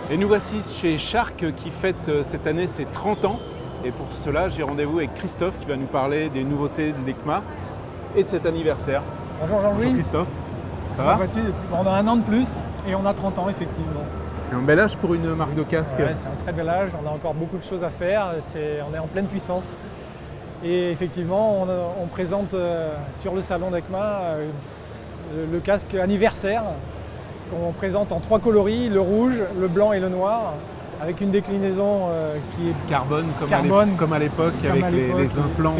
Et nous voici chez Shark qui fête cette année ses 30 ans. Et pour cela, j'ai rendez-vous avec Christophe qui va nous parler des nouveautés de l'ECMA et de cet anniversaire. Bonjour Jean-Louis. Bonjour Christophe. Ça Comment va? vas-tu? On a un an de plus et on a 30 ans effectivement. C'est un bel âge pour une marque de casque. Ouais, c'est un très bel âge, on a encore beaucoup de choses à faire, on est en pleine puissance. Et effectivement, on présente sur le salon d'ECMA le casque anniversaire qu'on présente en 3 coloris, le rouge, le blanc et le noir, avec une déclinaison qui est Carbone, comme à l'époque, comme avec à l'époque, les implants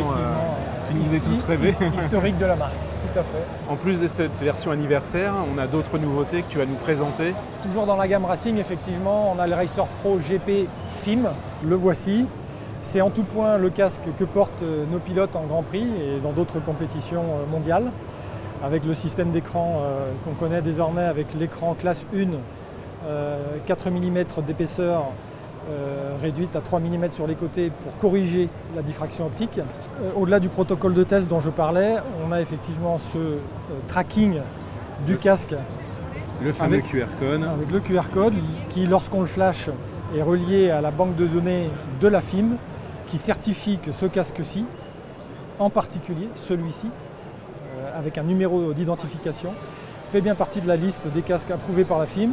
qui nous faisaient tous rêver. Historique de la marque, tout à fait. En plus de cette version anniversaire, on a d'autres nouveautés que tu vas nous présenter. Toujours dans la gamme Racing, effectivement, on a le Racer Pro GP FIM, le voici. C'est en tout point le casque que portent nos pilotes en Grand Prix et dans d'autres compétitions mondiales, avec le système d'écran qu'on connaît désormais avec l'écran classe 1, 4 mm d'épaisseur réduite à 3 mm sur les côtés pour corriger la diffraction optique. Au-delà du protocole de test dont je parlais, on a effectivement ce tracking du casque. Le fameux QR code. Avec le QR code qui, lorsqu'on le flash, est relié à la banque de données de la FIM qui certifie que ce casque-ci, en particulier celui-ci, avec un numéro d'identification, fait bien partie de la liste des casques approuvés par la FIM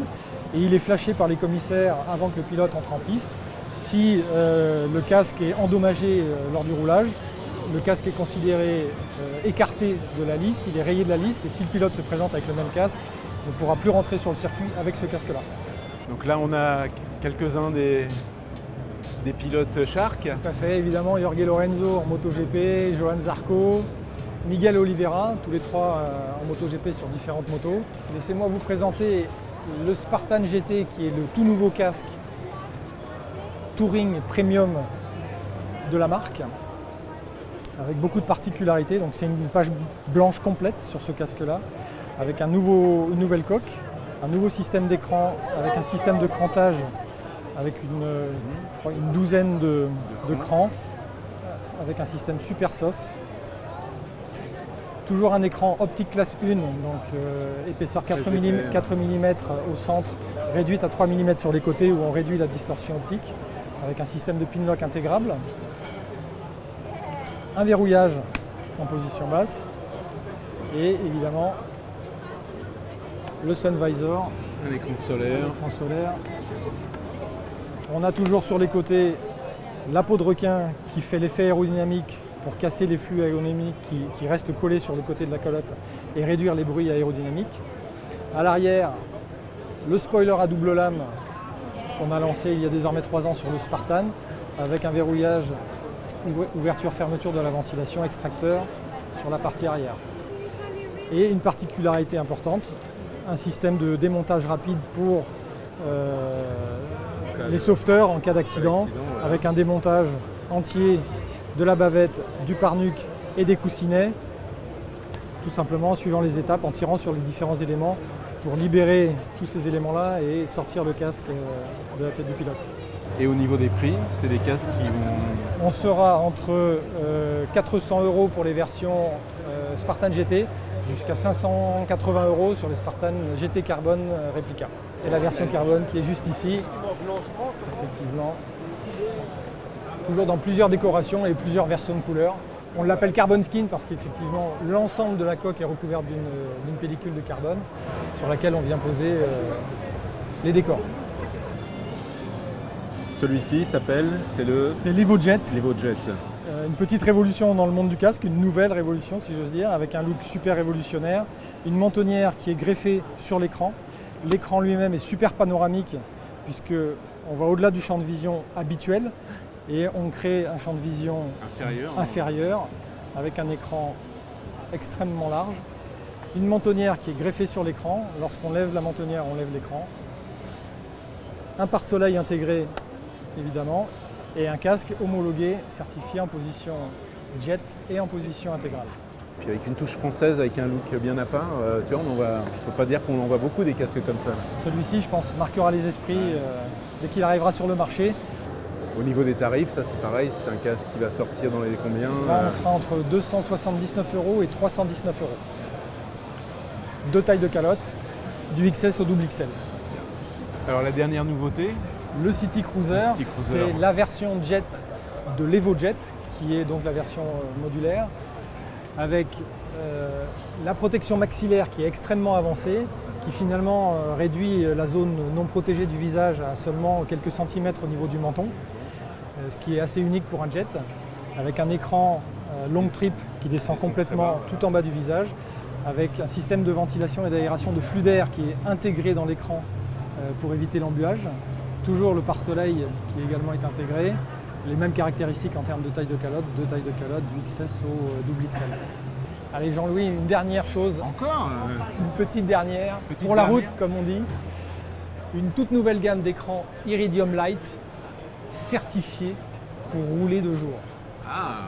et il est flashé par les commissaires avant que le pilote entre en piste. Si le casque est endommagé lors du roulage, le casque est considéré écarté de la liste, il est rayé de la liste et si le pilote se présente avec le même casque, il ne pourra plus rentrer sur le circuit avec ce casque-là. Donc là, on a quelques-uns des pilotes Shark. Tout à fait, évidemment, Jorge Lorenzo en MotoGP, Johan Zarco, Miguel Oliveira, tous les trois en MotoGP sur différentes motos. Laissez-moi vous présenter le Spartan GT qui est le tout nouveau casque Touring Premium de la marque, avec beaucoup de particularités. Donc c'est une page blanche complète sur ce casque-là, avec une nouvelle coque, un nouveau système d'écran, avec un système de crantage avec une douzaine de crans, avec un système super soft. Toujours un écran optique classe 1, donc épaisseur 4 mm au centre, réduite à 3 mm sur les côtés où on réduit la distorsion optique, avec un système de pin lock intégrable. Un verrouillage en position basse et évidemment le sun visor. Un écran solaire. On a toujours sur les côtés la peau de requin qui fait l'effet aérodynamique pour casser les flux aérodynamiques qui restent collés sur le côté de la calotte et réduire les bruits aérodynamiques. À l'arrière, le spoiler à double lame qu'on a lancé il y a désormais 3 ans sur le Spartan avec un verrouillage, ouverture-fermeture de la ventilation, extracteur sur la partie arrière. Et une particularité importante, un système de démontage rapide pour les sauveteurs en cas d'accident, avec un démontage entier de la bavette, du pare-nuque et des coussinets, tout simplement en suivant les étapes, en tirant sur les différents éléments pour libérer tous ces éléments-là et sortir le casque de la tête du pilote. Et au niveau des prix, c'est des casques qui vont... On sera entre 400 € pour les versions Spartan GT jusqu'à 580 € sur les Spartan GT Carbone réplica. Et la version carbone qui est juste ici, effectivement, toujours dans plusieurs décorations et plusieurs versions de couleurs. On l'appelle Carbon Skin parce qu'effectivement l'ensemble de la coque est recouvert d'une pellicule de carbone sur laquelle on vient poser les décors. Celui-ci s'appelle, c'est l'EvoJet. L'EvoJet. Une petite révolution dans le monde du casque, une nouvelle révolution si j'ose dire, avec un look super révolutionnaire, une mentonnière qui est greffée sur l'écran. L'écran lui-même est super panoramique puisqu'on va au-delà du champ de vision habituel et on crée un champ de vision inférieur avec un écran extrêmement large. Une mentonnière qui est greffée sur l'écran. Lorsqu'on lève la mentonnière, on lève l'écran. Un pare-soleil intégré évidemment et un casque homologué, certifié en position jet et en position intégrale. Puis avec une touche française, avec un look bien à part, tu vois, il ne faut pas dire qu'on en voit beaucoup des casques comme ça. Celui-ci, je pense, marquera les esprits dès qu'il arrivera sur le marché. Au niveau des tarifs, ça c'est pareil, c'est un casque qui va sortir dans les combien? Là, on sera entre 279 € et 319 €. 2 tailles de calotte, du XS au double XL. Alors la dernière nouveauté, Le City Cruiser, Le City Cruiser. c'est la version jet de l'EvoJet, qui est donc la version modulaire, avec la protection maxillaire qui est extrêmement avancée, qui finalement réduit la zone non protégée du visage à seulement quelques centimètres au niveau du menton, ce qui est assez unique pour un jet, avec un écran long trip qui descend complètement tout en bas du visage, avec un système de ventilation et d'aération de flux d'air qui est intégré dans l'écran pour éviter l'embuage. Toujours le pare-soleil qui également est intégré, les mêmes caractéristiques en termes de taille de calotte, deux tailles de calotte, du XS au double XL. Allez Jean-Louis, une dernière chose, encore une petite dernière, pour la route comme on dit, une toute nouvelle gamme d'écrans Iridium Light certifiée pour rouler de jour. Ah,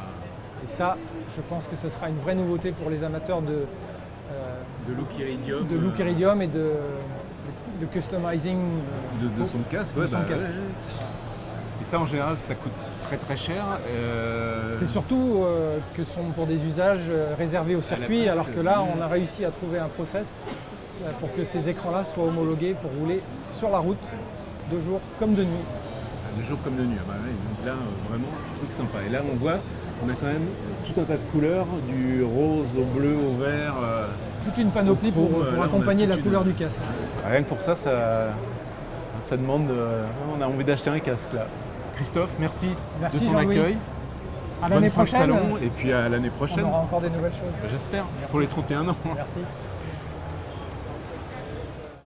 Et ça, je pense que ce sera une vraie nouveauté pour les amateurs de look Iridium. de look Iridium et de customizing de son casque. de son casque. Et ça en général ça coûte très cher. C'est surtout que ce sont pour des usages réservés au circuit, piste. alors que là on a réussi à trouver un process pour que ces écrans-là soient homologués pour rouler sur la route de jour comme de nuit. De jour comme de nuit. Ah bah ouais, donc là vraiment truc sympa. Et là on voit on a quand même tout un tas de couleurs, du rose au bleu au vert. Toute une panoplie pour là, on a accompagner la toute couleur une- du casque. Rien que pour ça, ça demande. On a envie d'acheter un casque là. Christophe, merci, Merci, de ton Jean-Louis. accueil. À Bonne l'année fin de prochaine, salon et puis à l'année on prochaine. aura encore des nouvelles choses. J'espère. Pour les 31 ans. Merci.